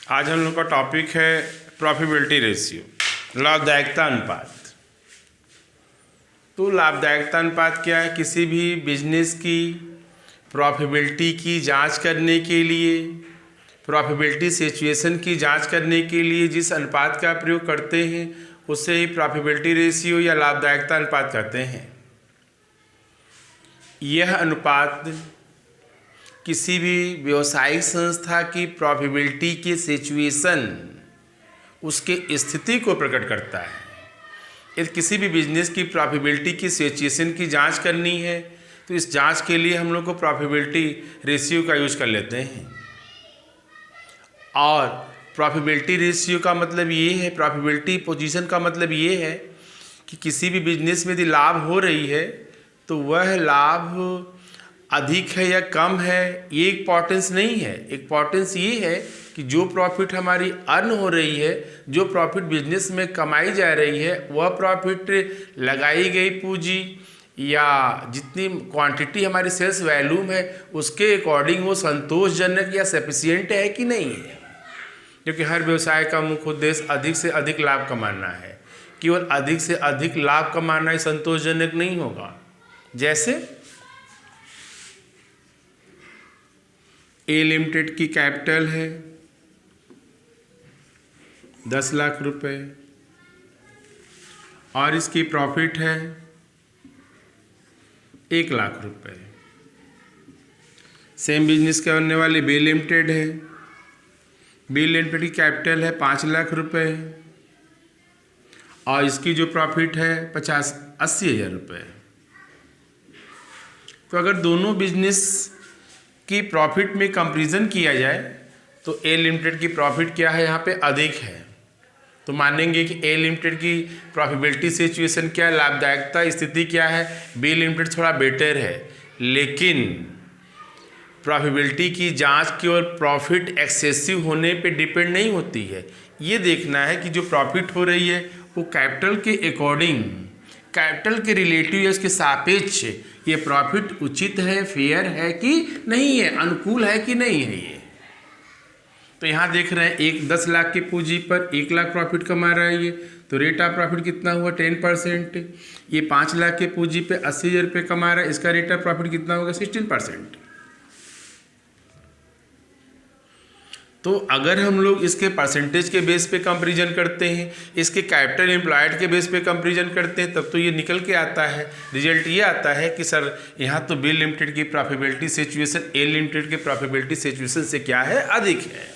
आज हम लोग का टॉपिक है प्रॉफिटेबिलिटी रेशियो, लाभदायकता अनुपात। तो लाभदायकता अनुपात क्या है? किसी भी बिजनेस की प्रॉफिटेबिलिटी की जांच करने के लिए, प्रॉफिटेबिलिटी सिचुएशन की जांच करने के लिए जिस अनुपात का प्रयोग करते हैं उसे ही प्रॉफिटेबिलिटी रेशियो या लाभदायकता अनुपात कहते हैं। यह अनुपात किसी भी व्यावसायिक संस्था की प्रॉफिटेबिलिटी की सिचुएशन, उसके स्थिति को प्रकट करता है। यदि किसी भी बिजनेस की प्रॉफिटेबिलिटी की सिचुएशन की जांच करनी है तो इस जांच के लिए हम लोग को प्रॉफिटेबिलिटी रेशियो का यूज कर लेते हैं। और प्रॉफिटेबिलिटी रेशियो का मतलब ये है, प्रॉफिटेबिलिटी पोजीशन का मतलब ये है कि किसी भी बिजनेस में यदि लाभ हो रही है तो वह लाभ अधिक है या कम है, ये इम्पॉर्टेंस नहीं है। इम्पॉर्टेंस ये है कि जो प्रॉफिट हमारी अर्न हो रही है, जो प्रॉफिट बिजनेस में कमाई जा रही है, वह प्रॉफिट लगाई गई पूंजी या जितनी क्वांटिटी हमारी सेल्स वैल्यूम है उसके अकॉर्डिंग वो संतोषजनक या सफिशिएंट है कि नहीं है। क्योंकि हर व्यवसाय का मुख्य उद्देश्य अधिक से अधिक लाभ कमाना है। केवल अधिक से अधिक लाभ कमाना ही संतोषजनक नहीं होगा। जैसे ए लिमिटेड की कैपिटल है 10 लाख रुपए और इसकी प्रॉफिट है 1 लाख रुपए। सेम बिजनेस करने वाली बी लिमिटेड है, बी लिमिटेड की कैपिटल है 5 लाख रुपए और इसकी जो प्रॉफिट है 80 हज़ार रुपये। तो अगर दोनों बिजनेस की प्रॉफिट में कंपैरिजन किया जाए तो ए लिमिटेड की प्रॉफिट क्या है, यहाँ पे अधिक है। तो मानेंगे कि ए लिमिटेड की प्रॉफिटेबिलिटी सिचुएशन क्या है, लाभदायकता स्थिति क्या है, बी लिमिटेड थोड़ा बेटर है। लेकिन प्रॉफिटेबिलिटी की जांच केवल प्रॉफिट एक्सेसिव होने पे डिपेंड नहीं होती है। ये देखना है कि जो प्रॉफिट हो रही है वो कैपिटल के अकॉर्डिंग, कैपिटल के रिलेटिव या उसके सापेक्ष ये प्रॉफिट उचित है, फेयर है कि नहीं है, अनुकूल है कि नहीं है। ये तो यहाँ देख रहे हैं, एक 10 लाख की पूंजी पर 1 लाख प्रॉफिट कमा रहा है ये, तो रेट ऑफ प्रॉफिट कितना हुआ 10%। ये 5 लाख की पूंजी पे 80 हज़ार रुपये कमा रहा है, इसका रेट ऑफ प्रॉफिट कितना होगा 16%। तो अगर हम लोग इसके परसेंटेज के बेस पे कंपैरिजन करते हैं, इसके कैपिटल एम्प्लॉयड के बेस पे कंपैरिजन करते हैं, तब तो ये निकल के आता है, रिजल्ट ये आता है कि सर यहाँ तो बी लिमिटेड की प्रॉफिटेबिलिटी सिचुएशन ए लिमिटेड के प्रॉफिटेबिलिटी सिचुएशन से क्या है, अधिक है।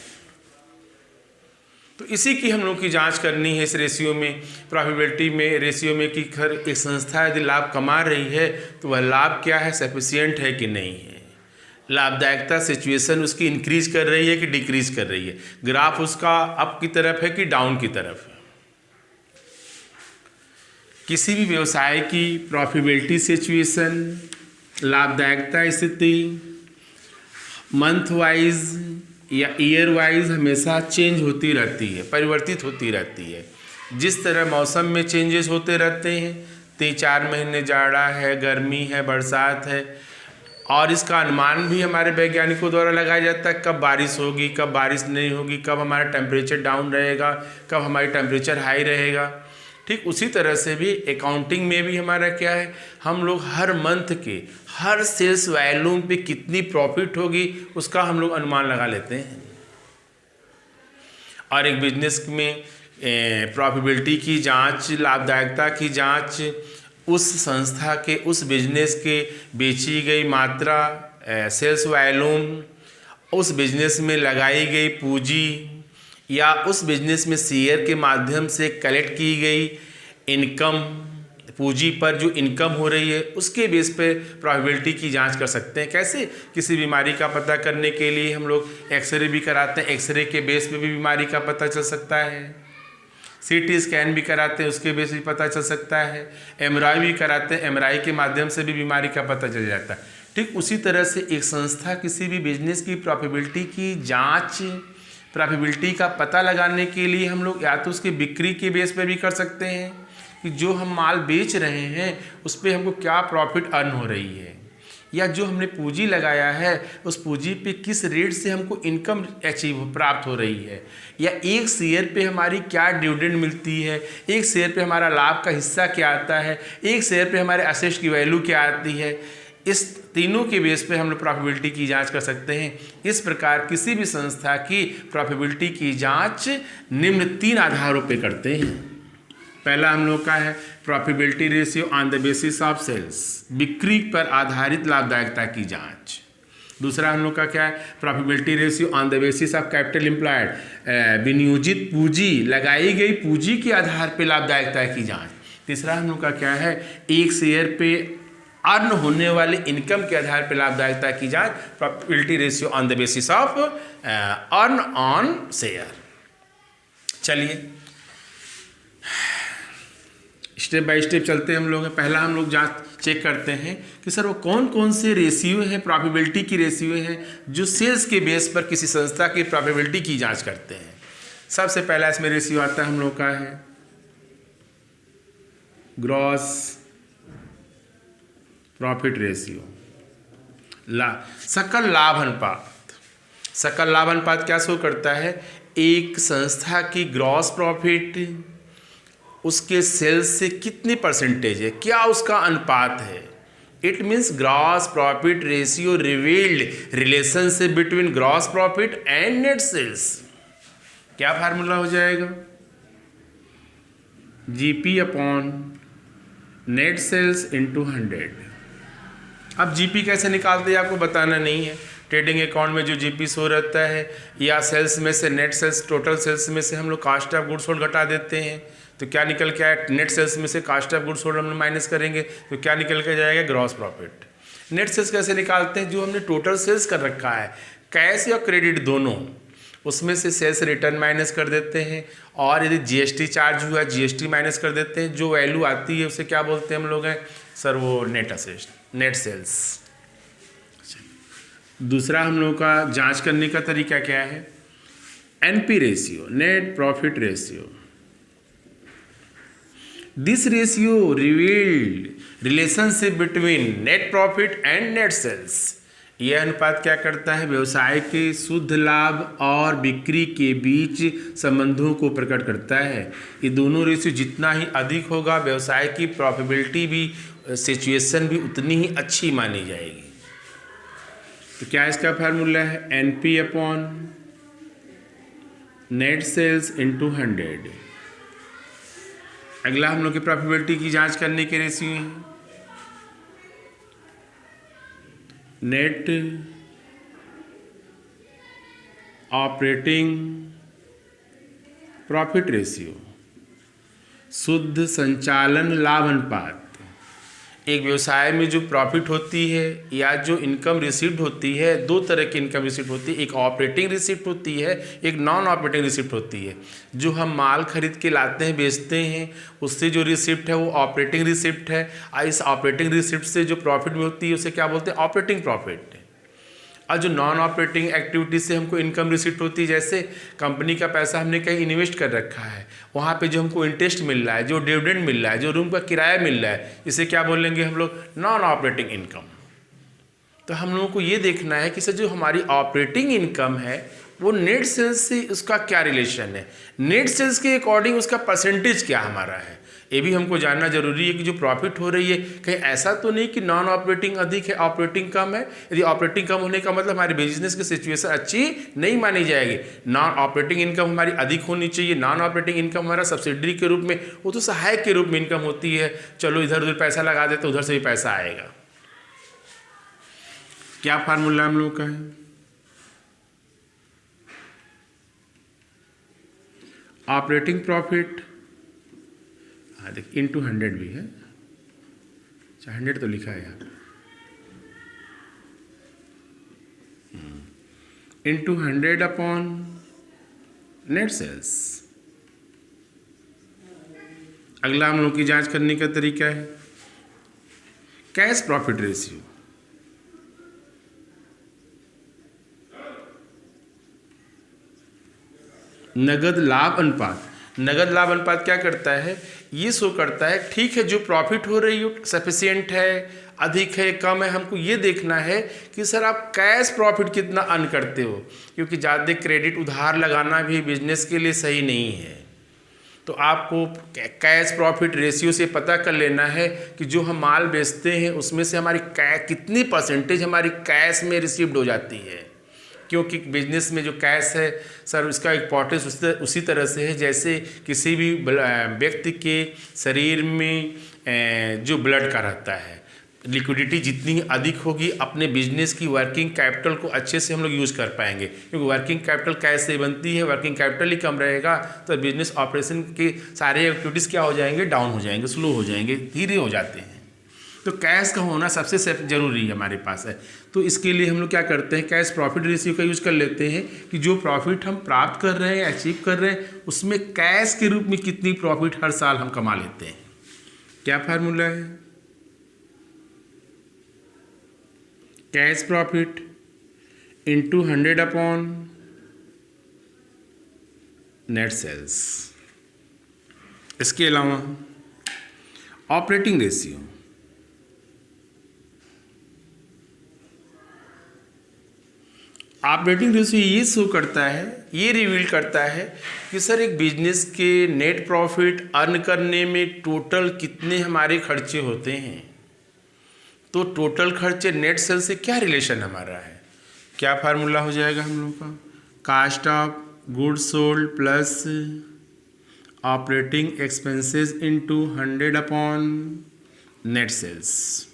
तो इसी की हम लोग की जांच करनी है इस रेशियो में, प्रॉफिटेबिलिटी में, रेशियो में कि खैर एक संस्था यदि लाभ कमा रही है तो वह लाभ क्या है, सफिशिएंट है कि नहीं है। लाभदायकता सिचुएशन उसकी इंक्रीज कर रही है कि डिक्रीज कर रही है, ग्राफ उसका अप की तरफ है कि डाउन की तरफ है। किसी भी व्यवसाय की प्रॉफिटेबिलिटी सिचुएशन, लाभदायकता स्थिति मंथ वाइज या ईयर वाइज हमेशा चेंज होती रहती है, परिवर्तित होती रहती है। जिस तरह मौसम में चेंजेस होते रहते हैं, 3-4 महीने जाड़ा है, गर्मी है, बरसात है, और इसका अनुमान भी हमारे वैज्ञानिकों द्वारा लगाया जाता है कब बारिश होगी, कब बारिश नहीं होगी, कब हमारा टेम्परेचर डाउन रहेगा, कब हमारी टेम्परेचर हाई रहेगा। ठीक उसी तरह से भी अकाउंटिंग में भी हमारा क्या है, हम लोग हर मंथ के हर सेल्स वैल्यूम पे कितनी प्रॉफिट होगी उसका हम लोग अनुमान लगा लेते हैं। और एक बिजनेस में प्रॉफिटेबिलिटी की जांच, लाभदायकता की जांच उस संस्था के, उस बिजनेस के बेची गई मात्रा, सेल्स वैल्यूम, उस बिजनेस में लगाई गई पूंजी या उस बिजनेस में शेयर के माध्यम से कलेक्ट की गई इनकम, पूंजी पर जो इनकम हो रही है उसके बेस पे प्रॉफिटेबिलिटी की जांच कर सकते हैं। कैसे? किसी बीमारी का पता करने के लिए हम लोग एक्सरे भी कराते हैं, एक्सरे के बेस पे भी बीमारी का पता चल सकता है। सीटी स्कैन भी कराते हैं, उसके बेस भी पता चल सकता है। एमआरआई भी कराते हैं, एमआरआई के माध्यम से भी बीमारी का पता चल जाता है। ठीक उसी तरह से एक संस्था किसी भी बिजनेस की प्रॉफिटेबिलिटी की जांच, प्रॉफिटेबिलिटी का पता लगाने के लिए हम लोग या तो उसकी बिक्री के बेस पे भी कर सकते हैं कि जो हम माल बेच रहे हैं उस पर हमको क्या प्रॉफिट अर्न हो रही है, या जो हमने पूंजी लगाया है उस पूंजी पे किस रेट से हमको इनकम प्राप्त हो रही है, या एक शेयर पे हमारी क्या डिविडेंड मिलती है, एक शेयर पे हमारा लाभ का हिस्सा क्या आता है, एक शेयर पे हमारे असेट्स की वैल्यू क्या आती है। इस तीनों के बेस पे हम लोग प्रॉफिटेबिलिटी की जांच कर सकते हैं। इस प्रकार किसी भी संस्था की प्रॉफिटेबिलिटी की जांच निम्न 3 आधारों पे करते हैं। पहला हम लोग का है profitability ratio on the basis of sales, बिक्री पर आधारित लाभदायकता की जांच। दूसरा हम लोग का क्या है profitability ratio on the basis of capital employed, विनियोजित पूंजी, लगाई गई पूंजी के आधार पर लाभदायकता की जांच। तीसरा हम लोग का क्या है एक शेयर पे अर्न होने वाले इनकम के आधार पर लाभदायकता की जांच, profitability ratio on the basis of earn on share. चलिए स्टेप बाय स्टेप चलते हैं हम लोग। पहला हम लोग जांच चेक करते हैं कि सर वो कौन कौन से रेशियो हैं, प्रॉफिटेबिलिटी की रेशियो हैं जो सेल्स के बेस पर किसी संस्था की प्रॉफिटेबिलिटी की जांच करते हैं। सबसे पहला इसमें रेशियो आता है हम लोग का है ग्रॉस प्रॉफिट रेशियो, सकल लाभ अनुपात। सकल लाभ अनुपात क्या शो करता है, एक संस्था की ग्रॉस प्रॉफिट उसके सेल्स से कितनी परसेंटेज है, क्या उसका अनुपात है। It means gross profit ratio revealed relationship between gross profit and net sales. क्या फार्मूला हो जाएगा, GP upon net sales into 100। अब जीपी कैसे निकालते हैं आपको बताना नहीं है। ट्रेडिंग अकाउंट में जो जीपी शो रहता है या सेल्स में से नेट सेल्स, टोटल सेल्स में से हम लोग कास्ट ऑफ गुड्स सोल्ड घटा देते हैं तो क्या निकल के आया, नेट सेल्स में से कास्ट ऑफ गुड्स सोल्ड हम माइनस करेंगे तो क्या निकल के जाएगा, ग्रॉस प्रॉफिट। नेट सेल्स कैसे निकालते हैं, जो हमने टोटल सेल्स कर रखा है कैश या क्रेडिट दोनों, उसमें से सेल्स रिटर्न माइनस कर देते हैं, और यदि जीएसटी चार्ज हुआ जीएसटी माइनस कर देते हैं। जो वैल्यू आती है उसे क्या बोलते हैं हम लोग हैं सर, वो नेट असेट, नेट सेल्स। दूसरा हम लोग का जांच करने का तरीका क्या है, NP ratio, net profit ratio. This ratio revealed relationship between net profit and net sales. यह अनुपात क्या करता है, व्यवसाय के शुद्ध लाभ और बिक्री के बीच संबंधों को प्रकट करता है। ये दोनों रेशियो जितना ही अधिक होगा व्यवसाय की प्रॉफिटेबिलिटी भी, सिचुएशन भी उतनी ही अच्छी मानी जाएगी। तो क्या इसका फार्मूला है, NP upon net sales into 100। अगला हम लोग की प्रॉफिटेबिलिटी की जांच करने के रेशियो हैं नेट ऑपरेटिंग प्रॉफिट रेशियो, शुद्ध संचालन लाभ अनुपात। एक व्यवसाय में जो प्रॉफिट होती है या जो इनकम रिसिप्ट होती है, दो तरह की इनकम रिसिप्ट होती है, एक ऑपरेटिंग रिसिप्ट होती है, एक नॉन ऑपरेटिंग रिसिप्ट होती है। जो हम माल खरीद के लाते हैं बेचते हैं उससे जो रिसिप्ट है वो ऑपरेटिंग रिसिप्ट है, और इस ऑपरेटिंग रिसिप्ट से जो प्रॉफिट में होती है उसे क्या बोलते हैं, ऑपरेटिंग प्रॉफिट। और जो नॉन ऑपरेटिंग एक्टिविटी से हमको इनकम रिसिप्ट होती है, जैसे कंपनी का पैसा हमने कहीं इन्वेस्ट कर रखा है, वहाँ पे जो हमको इंटरेस्ट मिल रहा है, जो डिविडेंड मिल रहा है, जो रूम का किराया मिल रहा है, इसे क्या बोलेंगे हम लोग, नॉन ऑपरेटिंग इनकम। तो हम लोगों को ये देखना है कि सर जो हमारी ऑपरेटिंग इनकम है वो नेट सेल्स से उसका क्या रिलेशन है, नेट सेल्स के अकॉर्डिंग उसका परसेंटेज क्या हमारा है, ये भी हमको जानना जरूरी है कि जो प्रॉफिट हो रही है कहीं ऐसा तो नहीं कि नॉन ऑपरेटिंग अधिक है ऑपरेटिंग कम है। यदि ऑपरेटिंग कम होने का मतलब हमारे बिजनेस की सिचुएशन अच्छी नहीं मानी जाएगी। नॉन ऑपरेटिंग इनकम हमारी अधिक होनी चाहिए। नॉन ऑपरेटिंग इनकम हमारा सब्सिडरी के रूप में, वो तो सहायक के रूप में इनकम होती है, चलो इधर उधर पैसा लगा देते तो उधर से भी पैसा आएगा। क्या फार्मूला हम लोग का है, ऑपरेटिंग प्रॉफिट देखिए इंटू 100 भी है, 100 तो लिखा है यहाँ इंटू 100 अपॉन नेट सेल्स। अगला हम लोग की जांच करने का तरीका है कैश प्रॉफिट रेशियो। नगद लाभ अनुपात। नगद लाभ अनुपात क्या करता है, ये शो करता है ठीक है जो प्रॉफिट हो रही है सफिशिएंट है अधिक है कम है, हमको ये देखना है कि सर आप कैश प्रॉफिट कितना अर्न करते हो, क्योंकि ज़्यादा क्रेडिट उधार लगाना भी बिजनेस के लिए सही नहीं है। तो आपको कैश प्रॉफिट रेशियो से पता कर लेना है कि जो हम माल बेचते हैं उसमें से हमारी कितनी परसेंटेज हमारी कैश में रिसीव्ड हो जाती है, क्योंकि बिजनेस में जो कैश है सर उसका इम्पोर्टेंस उसी तरह से है जैसे किसी भी व्यक्ति के शरीर में जो ब्लड का रहता है। लिक्विडिटी जितनी अधिक होगी अपने बिजनेस की वर्किंग कैपिटल को अच्छे से हम लोग यूज़ कर पाएंगे, क्योंकि वर्किंग कैपिटल कैश से बनती है, वर्किंग कैपिटल ही कम रहेगा तो बिजनेस ऑपरेशन के सारे एक्टिविटीज़ क्या हो जाएंगे, डाउन हो जाएंगे, स्लो हो जाएंगे, धीरे हो जाते हैं। तो कैश का होना सबसे ज़रूरी है हमारे पास है। तो इसके लिए हम लोग क्या करते हैं, कैश प्रॉफिट रेशियो का यूज़ कर लेते हैं कि जो प्रॉफिट हम प्राप्त कर रहे हैं, अचीव कर रहे हैं, उसमें कैश के रूप में कितनी प्रॉफिट हर साल हम कमा लेते हैं। क्या फार्मूला है, cash profit into 100 upon net sales. इसके अलावा ऑपरेटिंग रेशियो, ऑपरेटिंग रेशियो ये शो करता है, ये रिवील करता है कि सर एक बिजनेस के नेट प्रॉफिट अर्न करने में टोटल कितने हमारे खर्चे होते हैं। तो टोटल खर्चे नेट सेल से क्या रिलेशन हमारा है, क्या फार्मूला हो जाएगा हम लोग का, cost of goods sold plus operating expenses into 100 upon net sales.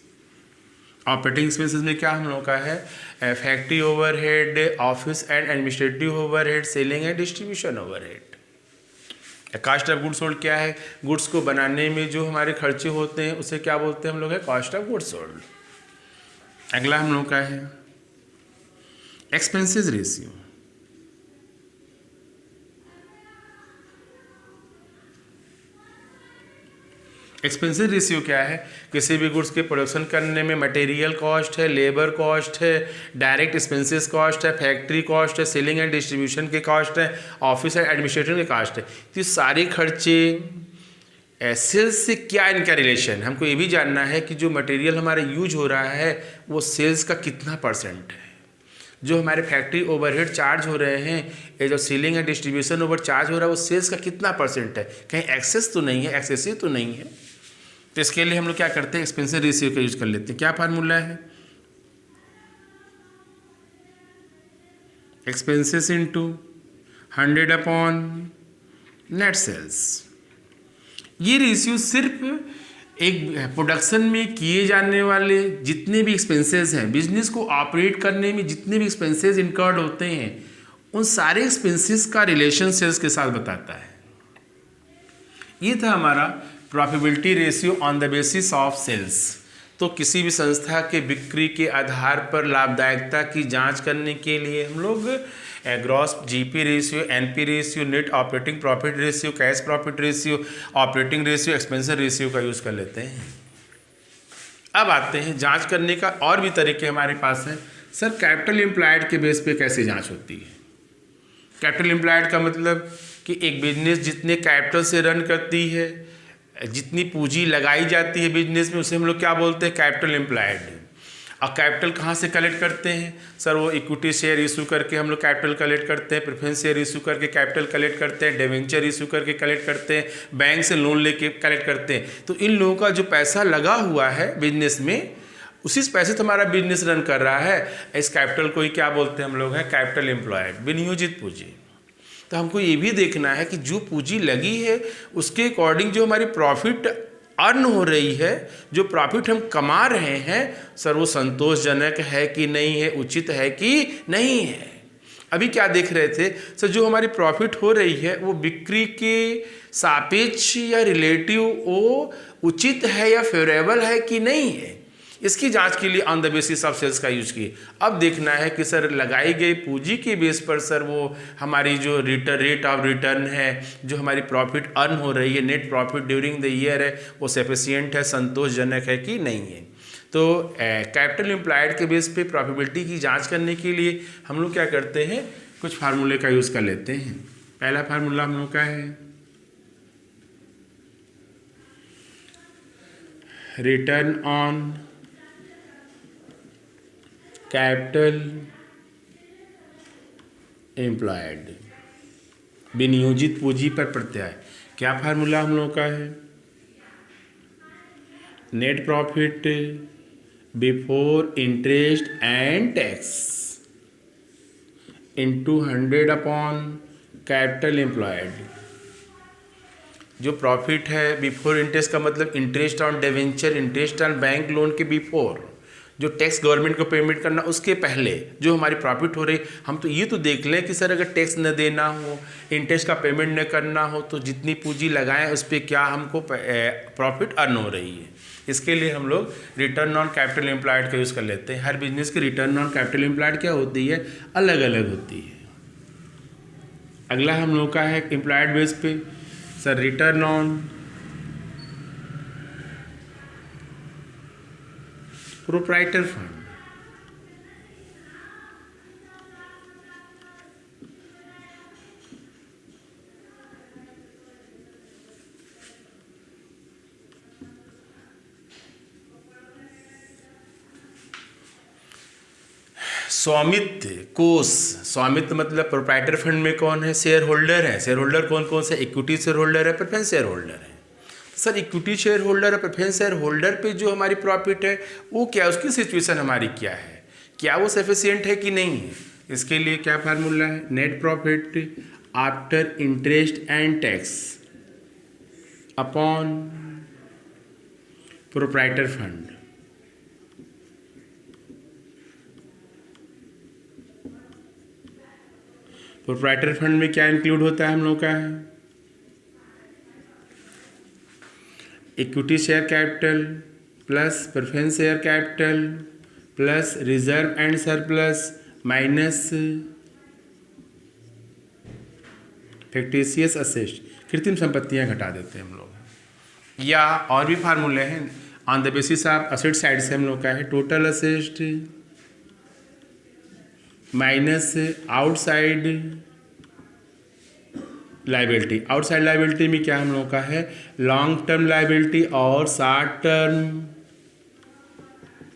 Operating expenses में क्या हम लोग का है, factory overhead, office and administrative overhead, selling and distribution overhead. Cost of goods sold क्या है, गुड्स को बनाने में जो हमारे खर्चे होते हैं उसे क्या बोलते हैं हम लोग है, कॉस्ट ऑफ गुड्स सोल्ड। अगला हम लोग का है एक्सपेंसेस रेशियो। एक्सपेंसेस रेशियो क्या है, किसी भी गुड्स के प्रोडक्शन करने में मटेरियल कॉस्ट है, लेबर कॉस्ट है, डायरेक्ट एक्सपेंसेस कॉस्ट है, फैक्ट्री कॉस्ट है, सेलिंग एंड डिस्ट्रीब्यूशन के कॉस्ट है, ऑफिस एंड एडमिनिस्ट्रेशन के कॉस्ट है। तो ये सारे खर्चे सेल्स से क्या इनका रिलेशन, हमको ये भी जानना है कि जो मटेरियल हमारा यूज हो रहा है वो सेल्स का कितना परसेंट है, जो हमारे फैक्ट्री ओवरहेड चार्ज हो रहे हैं, ये जो selling and distribution over charge हो रहा है वो सेल्स का कितना परसेंट है, कहीं एक्सेस तो नहीं है, एक्सेसिव तो नहीं है। तो इसके लिए हम लोग क्या करते हैं, एक्सपेंसेस रेशियो का यूज कर लेते हैं। क्या फार्मूला है, expenses into 100 upon net sales. ये रेशियो सिर्फ एक प्रोडक्शन में किए जाने वाले जितने भी एक्सपेंसेस हैं, बिजनेस को ऑपरेट करने में जितने भी एक्सपेंसेस इनकर्ड होते हैं उन सारे एक्सपेंसेस का रिलेशन सेल्स के साथ बताता है। ये था हमारा profitability ratio on the basis of sales. तो किसी भी संस्था के बिक्री के आधार पर लाभदायकता की जांच करने के लिए हम लोग gross GP ratio, NP ratio, net operating profit ratio, cash profit ratio, operating ratio, expenses ratio का यूज़ कर लेते हैं। अब आते हैं जांच करने का और भी तरीके हमारे पास हैं। सर कैपिटल एम्प्लॉयड के बेस पे कैसे जांच होती है। कैपिटल एम्प्लॉयड का मतलब कि एक बिजनेस जितने कैपिटल से रन करती है, जितनी पूंजी लगाई जाती है बिजनेस में, उसे हम लोग क्या बोलते हैं, कैपिटल एम्प्लॉयड। और कैपिटल कहाँ से कलेक्ट करते हैं सर, वो इक्विटी शेयर इशू करके हम लोग कैपिटल कलेक्ट करते हैं, प्रेफरेंस शेयर इशू करके कैपिटल कलेक्ट करते हैं, डिवेंचर इशू करके कलेक्ट करते हैं, बैंक से लोन लेके कलेक्ट करते हैं। तो इन लोगों का जो पैसा लगा हुआ है बिजनेस में, उसी पैसे से हमारा बिजनेस रन कर रहा है। इस कैपिटल को ही क्या बोलते हैं हम लोग हैं, कैपिटल एम्प्लॉयड, विनियोजित पूंजी। तो हमको ये भी देखना है कि जो पूंजी लगी है उसके अकॉर्डिंग जो हमारी प्रॉफिट अर्न हो रही है, जो प्रॉफिट हम कमा रहे हैं सर, वो संतोषजनक है कि नहीं है, उचित है कि नहीं है। अभी क्या देख रहे थे सर, जो हमारी प्रॉफिट हो रही है वो बिक्री के सापेक्ष या रिलेटिव वो उचित है या फेवरेबल है कि नहीं है, इसकी जांच के लिए on the basis of sales का यूज किए। अब देखना है कि सर लगाई गई पूंजी के बेस पर सर वो हमारी जो रेट ऑफ रिटर्न है, जो हमारी प्रॉफिट अर्न हो रही है, net profit during the year है, वो सफिशिएंट है, संतोषजनक है कि नहीं है। तो कैपिटल एम्प्लॉयड के बेस पे प्रॉफिटेबिलिटी की जांच करने के लिए हम लोग क्या करते हैं, कुछ फार्मूले का यूज़ कर लेते हैं। पहला फार्मूला हम लोग का है रिटर्न ऑन कैपिटल एम्प्लॉयड, विनियोजित पूंजी पर प्रत्यय। क्या फार्मूला हम लोग का है? Net profit before interest and tax into 100 upon capital employed. जो प्रॉफिट है बिफोर इंटरेस्ट का मतलब interest on debenture, interest on bank loan के बिफोर, जो टैक्स गवर्नमेंट को पेमेंट करना उसके पहले जो हमारी प्रॉफिट हो रही, हम तो ये तो देख लें कि सर अगर टैक्स न देना हो, इंटरेस्ट का पेमेंट न करना हो तो जितनी पूंजी लगाएं उस पर क्या हमको प्रॉफिट अर्न हो रही है। इसके लिए हम लोग रिटर्न ऑन कैपिटल एम्प्लॉयड का यूज़ कर लेते हैं। हर बिजनेस की रिटर्न ऑन कैपिटल एम्प्लॉयड क्या होती है? अलग अलग होती है। अगला हम लोग का है एम्प्लॉयड बेस पे sir return on proprietor fund. स्वामित्व कोष, स्वामित्व मतलब प्रोप्राइटर फंड में कौन है? शेयर होल्डर है। शेयर होल्डर कौन कौन से? इक्विटी शेयर होल्डर है, प्रेफरेंस शेयर होल्डर है। सर इक्विटी शेयर होल्डर और प्रेफरेंस शेयर होल्डर पे जो हमारी प्रॉफिट है वो क्या, उसकी सिचुएशन हमारी क्या है, क्या वो सफिशिएंट है कि नहीं है? इसके लिए क्या फार्मूला है? Net profit after interest and tax upon proprietor fund. Proprietor fund में क्या इंक्लूड होता है हम लोग का है? Equity share capital plus preference share capital plus reserve and surplus minus fictitious asset, कृत्रिम संपत्तियां घटा देते हैं हम लोग। या और भी फार्मूले हैं on the basis of asset side से हम लोग का है total asset minus outside liability. Outside liability में क्या हम लोग का है? लॉन्ग टर्म लाइबिलिटी और शॉर्ट टर्म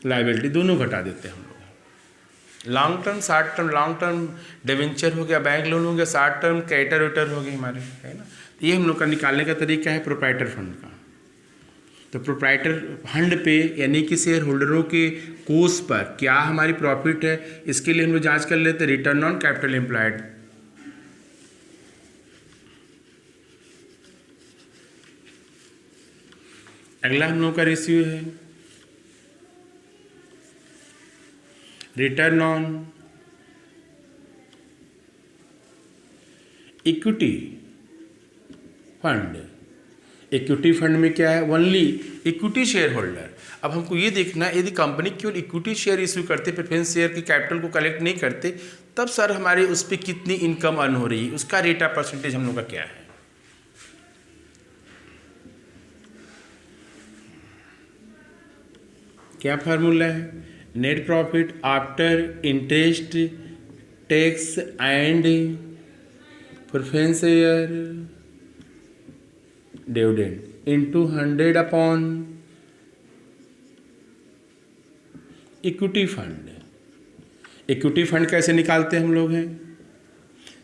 लाइबिलिटी दोनों घटा देते हैं हम लोग। Long term short term, long term debenture हो गया, बैंक लोन हो गया, शॉर्ट टर्म क्रेडिटर वेटर हो गए हमारे, है ना। तो ये हम लोग का निकालने का तरीका है प्रोप्राइटर फंड का। तो प्रोप्राइटर फंड पे यानी कि शेयर होल्डरों के कोष पर क्या हमारी प्रॉफिट है, इसके लिए हम लोग जांच कर लेते हैं रिटर्न ऑन कैपिटल एम्प्लॉयड। अगला हम लोग का रेशियो है return on equity fund. Equity fund में क्या है? Only equity share holder. अब हमको ये देखना है यदि कंपनी केवल इक्विटी शेयर इश्यू करते, प्रेफरेंस शेयर की कैपिटल को कलेक्ट नहीं करते, तब सर हमारे उस पर कितनी इनकम अर्न हो रही है, उसका रेट ऑफ परसेंटेज हम लोग का क्या है? क्या फार्मूला है? Net profit after interest tax and preference share dividend into 100 upon equity fund. Equity fund कैसे निकालते हैं हम लोग हैं?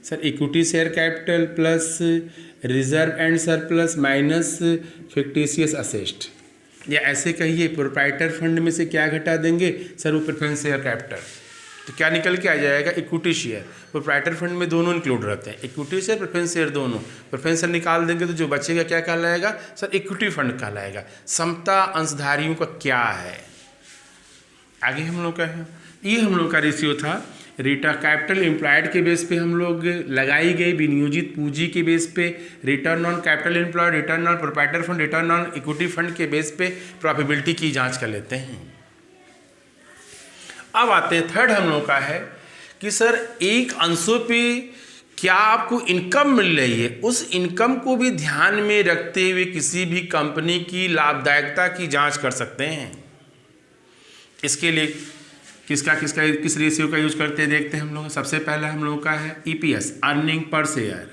Sir equity share capital plus reserve and surplus minus fictitious asset. या ऐसे कहिए प्रोप्राइटर फंड में से क्या घटा देंगे? सर वो प्रेफरेंस शेयर कैपिटल। तो क्या निकल के आ जाएगा? Equity share. प्रोप्राइटर फंड में दोनों इंक्लूड रहते हैं, इक्विटी शेयर प्रेफरेंस शेयर दोनों। प्रेफरेंस शेयर निकाल देंगे तो जो बचेगा क्या कहलाएगा? सर इक्विटी फंड कहलाएगा। समता अंशधारियों का क्या है? आगे हम लोग का है, ये हम लोग का रेशियो था रिटर्न कैपिटल एम्प्लॉयड के बेस पे हम लोग लगाई गई विनियोजित पूंजी के बेस पे return on capital employed, return on proprietor fund, return on equity fund के बेस पे प्रॉफिटेबिलिटी की जांच कर लेते हैं। अब आते हैं थर्ड हम लोग का है कि सर एक अंशों पे क्या आपको इनकम मिल रही है, उस इनकम को भी ध्यान में रखते हुए किसी भी कंपनी की लाभदायकता की जांच कर सकते हैं। इसके लिए किस रेशियो का यूज करते हैं देखते हैं हम लोग। सबसे पहला हम लोगों का है ईपीएस, अर्निंग पर शेयर,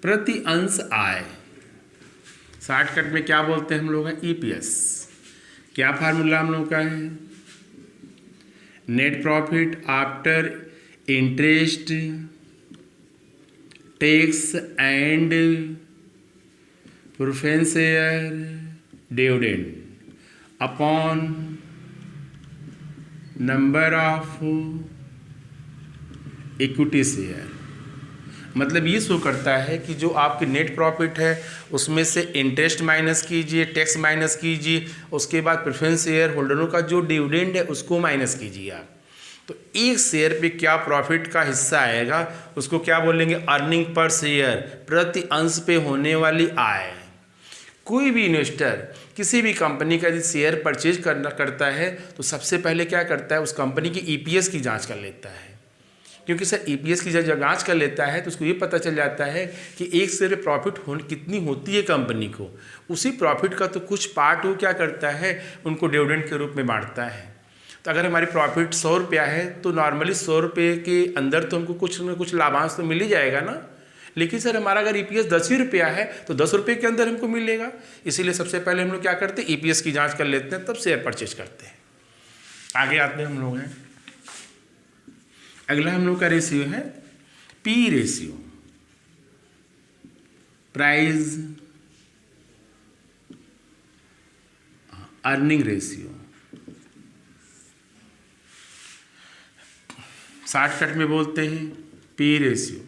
प्रति अंश आय। शॉर्टकट में क्या बोलते हैं हम लोग हैं? ईपीएस। क्या फार्मूला हम लोग का है? Net profit after interest, tax and preference share dividend upon number of equity share. मतलब ये शो करता है कि जो आपकी नेट प्रॉफिट है उसमें से इंटरेस्ट माइनस कीजिए, टैक्स माइनस कीजिए, उसके बाद प्रेफरेंस शेयर होल्डरों का जो डिविडेंड है उसको माइनस कीजिए आप। तो एक शेयर पे क्या प्रॉफिट का हिस्सा आएगा उसको क्या बोलेंगे? अर्निंग पर शेयर, प्रति अंश पे होने वाली आय। कोई भी इन्वेस्टर किसी भी कंपनी का यदि शेयर परचेज करता है तो सबसे पहले क्या करता है? उस कंपनी की ईपीएस की जांच कर लेता है, क्योंकि सर ईपीएस की जब जांच कर लेता है तो उसको ये पता चल जाता है कि एक शेयर पे प्रॉफिट कितनी होती है कंपनी को। उसी प्रॉफिट का तो कुछ पार्ट वो क्या करता है? उनको डिविडेंड के रूप में बांटता है। तो अगर हमारी प्रॉफिट 100 रुपया है तो नॉर्मली 100 रुपये के अंदर तो हमको कुछ न कुछ लाभांश तो मिल ही जाएगा ना। लेकिन सर हमारा अगर ईपीएस 10 ही रुपया है तो 10 रुपये के अंदर हमको मिलेगा। इसीलिए सबसे पहले हम लोग क्या करते हैं? ईपीएस की जांच कर लेते हैं, तब शेयर परचेज करते हैं। आगे आते हैं हम लोग हैं, अगला हम लोग का रेशियो है P ratio, price earning ratio. Shortcut में बोलते हैं पी रेशियो।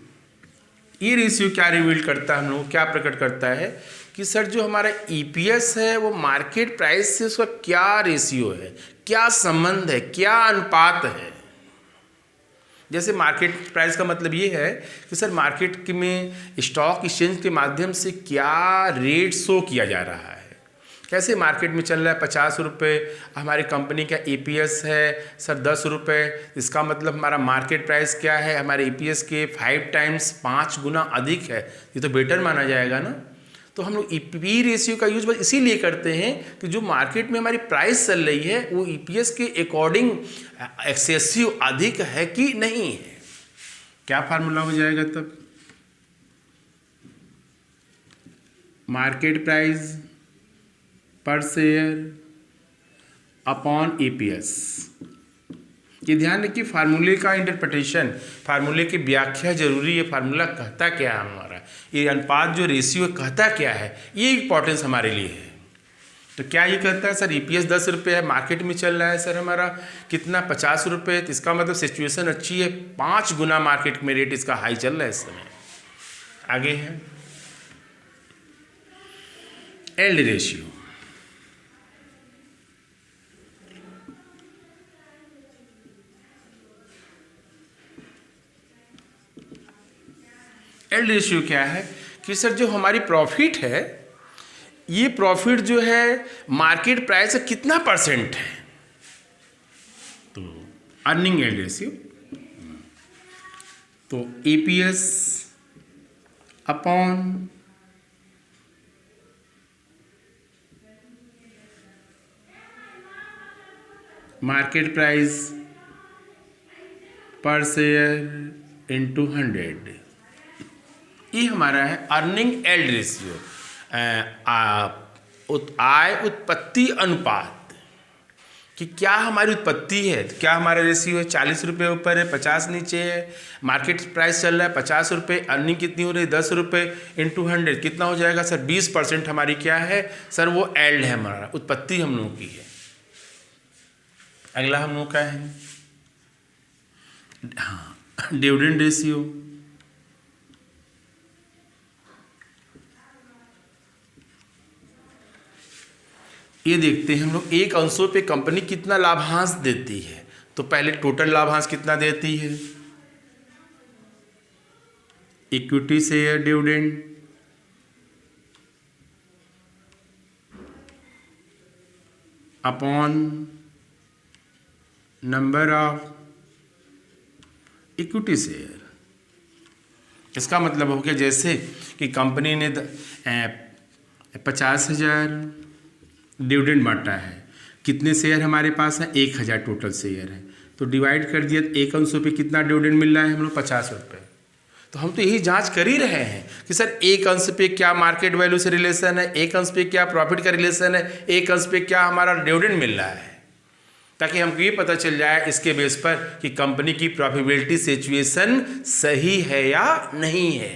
ये रेशियो क्या रिवील करता है, हम लोग क्या प्रकट करता है कि सर जो हमारा ईपीएस है वो मार्केट प्राइस से उसका क्या रेशियो है, क्या संबंध है, क्या अनुपात है। जैसे मार्केट प्राइस का मतलब ये है कि सर मार्केट में स्टॉक एक्सचेंज के माध्यम से क्या रेट शो किया जा रहा है, कैसे मार्केट में चल रहा है। 50 रुपये हमारी कंपनी का ईपीएस है सर 10 रुपये, इसका मतलब हमारा मार्केट प्राइस क्या है? हमारे ईपीएस के 5 टाइम्स 5 गुना अधिक है, ये तो बेटर माना जाएगा ना। तो हम लोग पी रेशियो का यूज बस इसीलिए करते हैं कि जो मार्केट में हमारी प्राइस चल रही है वो ईपीएस के अकॉर्डिंग एक्सेसिव अधिक है कि नहीं है। क्या फार्मूला हो जाएगा तब? मार्केट प्राइस पर शेयर अपॉन ईपीएस। ये ध्यान रखिए फार्मूले का इंटरप्रिटेशन, फार्मूले की व्याख्या जरूरी है। फार्मूला कहता क्या है हमारा, ये अनुपात जो रेशियो कहता क्या है, ये इंपॉर्टेंस हमारे लिए है। तो क्या ये कहता है? सर ईपीएस 10 रुपये है, मार्केट में चल रहा है सर हमारा कितना 50 रुपये, तो इसका मतलब सिचुएशन अच्छी है, 5 गुना मार्केट में रेट इसका हाई चल रहा है इस समय। आगे है एल्ड रेशियो। एल्ड रेशियो क्या है कि सर जो हमारी प्रॉफिट है ये प्रॉफिट जो है मार्केट प्राइस से कितना परसेंट है। तो अर्निंग एल्ड रेशियो, तो ईपीएस अपॉन मार्केट प्राइस पर शेयर इंटू 100, ये हमारा है अर्निंग एल्ड रेशियो। आय उत्पत्ति अनुपात कि क्या हमारी उत्पत्ति है, क्या हमारा रेशियो है 40 रुपये ऊपर है 50 नीचे है, मार्केट प्राइस चल रहा है 50 रुपये, अर्निंग कितनी हो रही है 10 रुपये इंटू 100 कितना हो जाएगा सर 20% हमारी क्या है सर वो एल्ड है, हमारा उत्पत्ति हम लोगों की है। अगला हम लोग का है हाँ डिविडेंड रेशियो। ये देखते हैं हम लोग एक अंशों पे कंपनी कितना लाभांश देती है। तो पहले टोटल लाभांश कितना देती है, equity share dividend upon number of equity share. इसका मतलब हो गया जैसे कि कंपनी ने 50,000 डिविडेंड बांटा है, कितने शेयर हमारे पास हैं 1,000 टोटल शेयर है, तो डिवाइड कर दिया एक अंशों पे कितना डिविडेंड मिल रहा है हम लोग 50 रुपये। तो हम तो यही जांच कर ही रहे हैं कि सर एक अंश पे क्या मार्केट वैल्यू से रिलेशन है, एक अंश पे क्या प्रॉफिट का रिलेशन है, एक अंश पे क्या हमारा डिविडेंड मिल रहा है, ताकि हमको ये पता चल जाए इसके बेस पर कि कंपनी की प्रॉफिटेबिलिटी सिचुएशन सही है या नहीं है।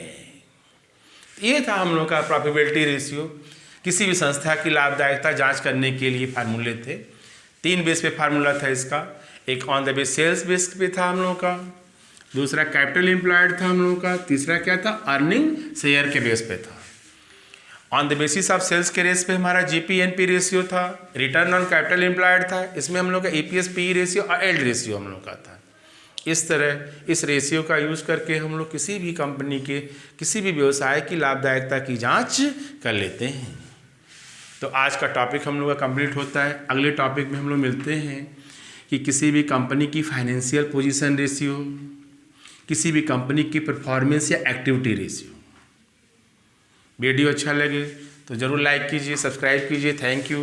ये था हम लोग का प्रॉफिटेबिलिटी रेशियो। किसी भी संस्था की लाभदायकता जांच करने के लिए फार्मूले थे। 3 बेस पे फार्मूला था इसका। एक on the base sales base पे था हम लोग का, दूसरा कैपिटल एम्प्लॉयड था हम लोग का, तीसरा क्या था, अर्निंग शेयर के बेस पे था। On the basis of sales के रेस पे हमारा GP/NP रेशियो था, रिटर्न ऑन कैपिटल एम्प्लॉयड था, इसमें हम लोग का EPS/PE रेशियो और एल्ड रेशियो हम लोग का था। इस तरह इस रेशियो का यूज़ करके हम लोग किसी भी कंपनी के किसी भी व्यवसाय की लाभदायकता की जांच कर लेते हैं। तो आज का टॉपिक हम लोग का कंप्लीट होता है। अगले टॉपिक में हम लोग मिलते हैं कि किसी भी कंपनी की फाइनेंशियल पोजीशन रेशियो, किसी भी कंपनी की परफॉर्मेंस या एक्टिविटी रेशियो। वीडियो अच्छा लगे तो ज़रूर लाइक कीजिए, सब्सक्राइब कीजिए। Thank you.